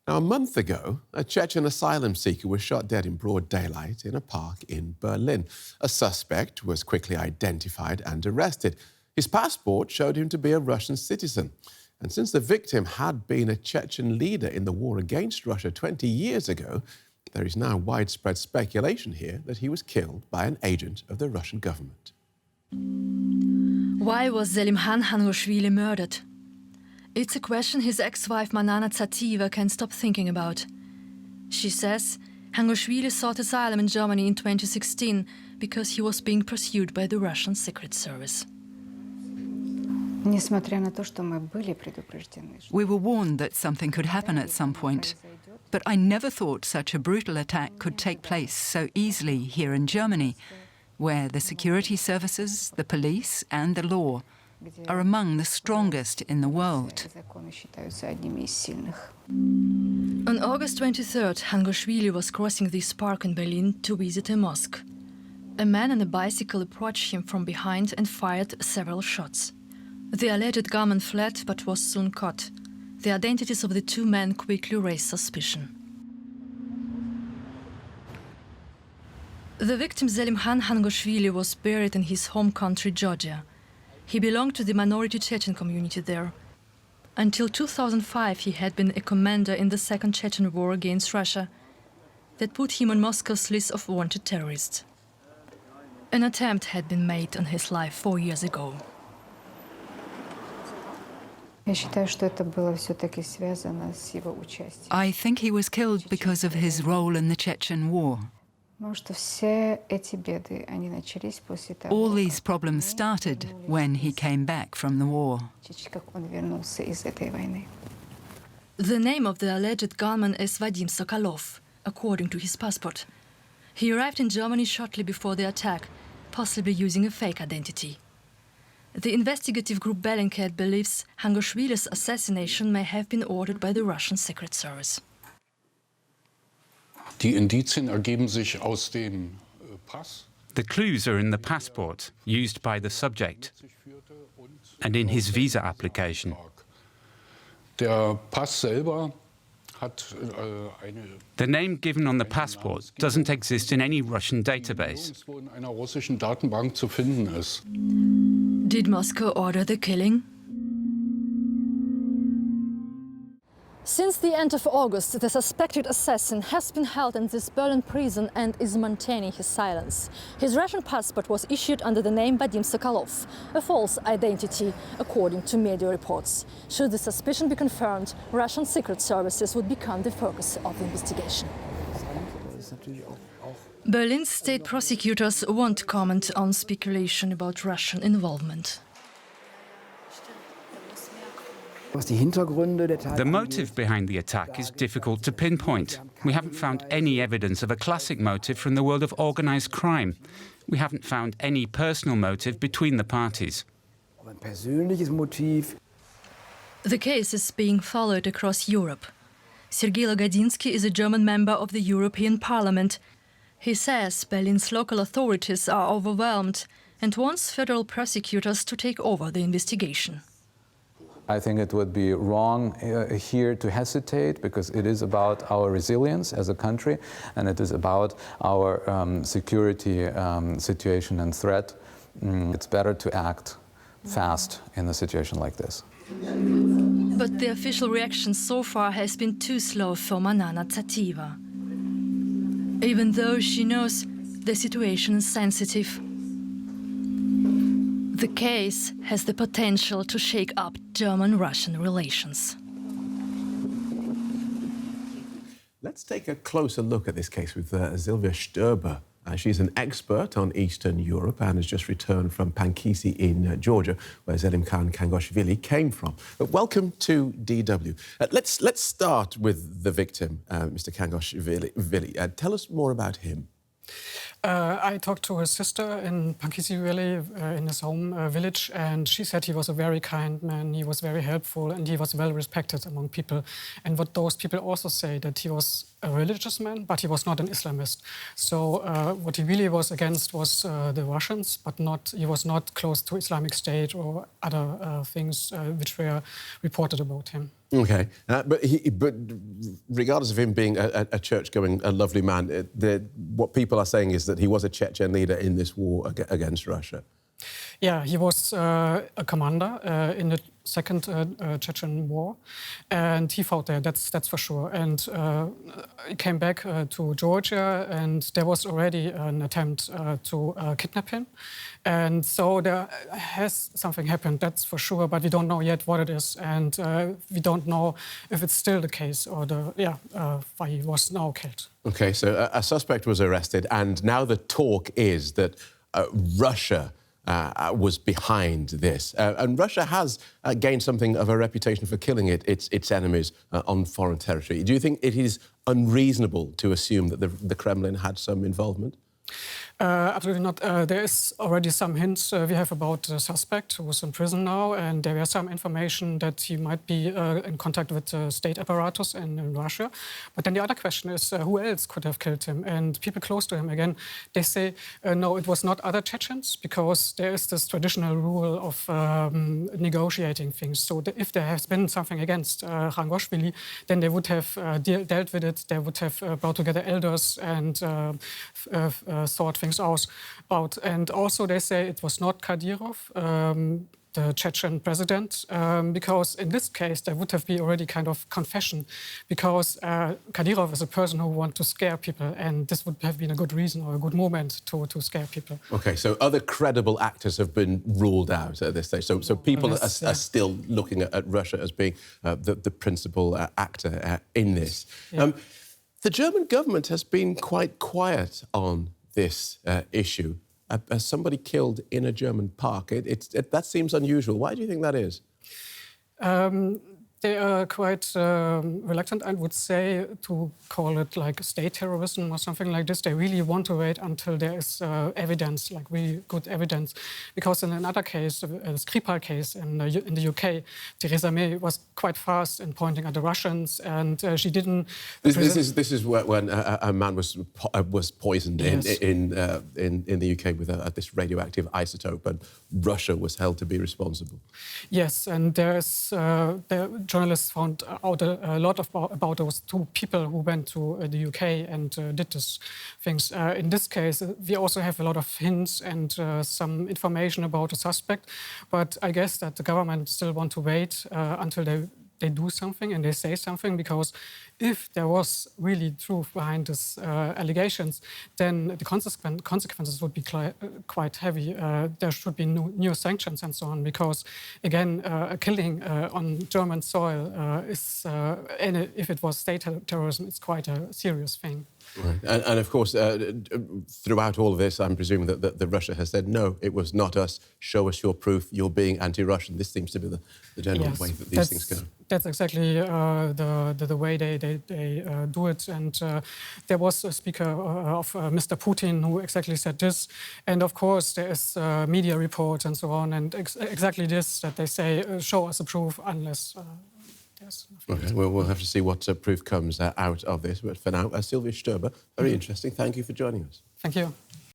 Now, a month ago, a Chechen asylum seeker was shot dead in broad daylight in a park in Berlin. A suspect was quickly identified and arrested. His passport showed him to be a Russian citizen. And since the victim had been a Chechen leader in the war against Russia 20 years ago, there is now widespread speculation here that he was killed by an agent of the Russian government. Why was Zelimkhan K murdered? It's a question his ex-wife Manana Tsativa can't stop thinking about. She says K sought asylum in Germany in 2016 because he was being pursued by the Russian Secret Service. We were warned that something could happen at some point, but I never thought such a brutal attack could take place so easily here in Germany, where the security services, the police and the law are among the strongest in the world. On August 23rd, K was crossing this park in Berlin to visit a mosque. A man on a bicycle approached him from behind and fired several shots. The alleged gunman fled but was soon caught. The identities of the two men quickly raised suspicion. The victim Zelimkhan K was buried in his home country, Georgia. He belonged to the minority Chechen community there. Until 2005, he had been a commander in the Second Chechen War against Russia. That put him on Moscow's list of wanted terrorists. An attempt had been made on his life 4 years ago. I think he was killed because of his role in the Chechen War. All these problems started when he came back from the war. The name of the alleged gunman is Vadim Sokolov, according to his passport. He arrived in Germany shortly before the attack, possibly using a fake identity. The investigative group Bellingcat believes K.'s assassination may have been ordered by the Russian Secret Service. Die Indizien ergeben sich aus dem Pass. The clues are in the passport used by the subject and in his visa application. Der Pass selber hat The name given on the passport doesn't exist in any Russian database. nirgendwo in einer russischen Datenbank zu finden ist. Did Moscow order the killing? Since the end of August, the suspected assassin has been held in this Berlin prison and is maintaining his silence. His Russian passport was issued under the name Vadim Sokolov, a false identity, according to media reports. Should the suspicion be confirmed, Russian secret services would become the focus of the investigation. Berlin's state prosecutors won't comment on speculation about Russian involvement. The motive behind the attack is difficult to pinpoint. We haven't found any evidence of a classic motive from the world of organized crime. We haven't found any personal motive between the parties. The case is being followed across Europe. Sergei Lagodinsky is a German member of the European Parliament. He says Berlin's local authorities are overwhelmed and wants federal prosecutors to take over the investigation. I think it would be wrong here to hesitate, because it is about our resilience as a country, and it is about our security situation and threat. It's better to act fast in a situation like this. But the official reaction so far has been too slow for Manana Tsativa. Even though she knows the situation is sensitive, the case has the potential to shake up German-Russian relations. Let's take a closer look at this case with Silvia Sturber. She's an expert on Eastern Europe and has just returned from Pankisi in Georgia, where Zelimkhan K came from. Welcome to DW. Let's start with the victim, Mr. K. Tell us more about him. I talked to his sister in Pankisi Valley, in his home village, and she said he was a very kind man, he was very helpful, and he was well respected among people. And what those people also say, that he was a religious man, but he was not an Islamist. So what he really was against was the Russians, but he was not close to Islamic State or other things which were reported about him. Okay, but regardless of him being a church-going, a lovely man, what people are saying is that he was a Chechen leader in this war against Russia. Yeah, he was a commander in the Second Chechen War, and he fought there. That's for sure. And he came back to Georgia, and there was already an attempt to kidnap him. And so there has something happened. That's for sure. But we don't know yet what it is, and we don't know if it's still the case or why he was now killed. Okay, so a suspect was arrested, and now the talk is that Russia was behind this. And Russia has gained something of a reputation for killing its enemies on foreign territory. Do you think it is unreasonable to assume that the Kremlin had some involvement? Absolutely not. There is already some hints we have about the suspect who is in prison now, and there is some information that he might be in contact with the state apparatus in Russia. But then the other question is who else could have killed him? And people close to him, again, they say, no, it was not other Chechens, because there is this traditional rule of negotiating things. So if there has been something against Ghangashvili, then they would have dealt with it. They would have brought together elders and sort things out. And also they say it was not Kadyrov, the Chechen president, because in this case there would have been already kind of confession, because Kadyrov is a person who wants to scare people, and this would have been a good reason or a good moment to scare people. Okay, so other credible actors have been ruled out at this stage. So people are still looking at Russia as being the principal actor in this. Yeah. The German government has been quite quiet on this issue. Somebody killed in a German park. That seems unusual. Why do you think that is? They are quite reluctant, I would say, to call it like state terrorism or something like this. They really want to wait until there is evidence, like really good evidence. Because in another case, the Skripal case in the UK, Theresa May was quite fast in pointing at the Russians, and she didn't... This is when a man was poisoned in the UK with this radioactive isotope, and Russia was held to be responsible. Yes, and there's... journalists found out a lot about those two people who went to the UK and did these things. In this case, we also have a lot of hints and some information about the suspect, but I guess that the government still want to wait until they do something and they say something, because if there was really truth behind these allegations, then the consequences would be quite heavy. There should be new sanctions and so on, because, again, a killing on German soil is, and if it was state terrorism, it's quite a serious thing. Right. And of course, throughout all of this, I'm presuming that Russia has said, no, it was not us, show us your proof, you're being anti-Russian. This seems to be the general way that these things go. That's exactly the way they do it. And there was a speaker of Mr. Putin who exactly said this. And of course, there is media reports and so on, and exactly this, that they say, show us the proof unless... Okay, well, we'll have to see what proof comes out of this. But for now, Sylvia Sturber, very interesting. Thank you for joining us. Thank you.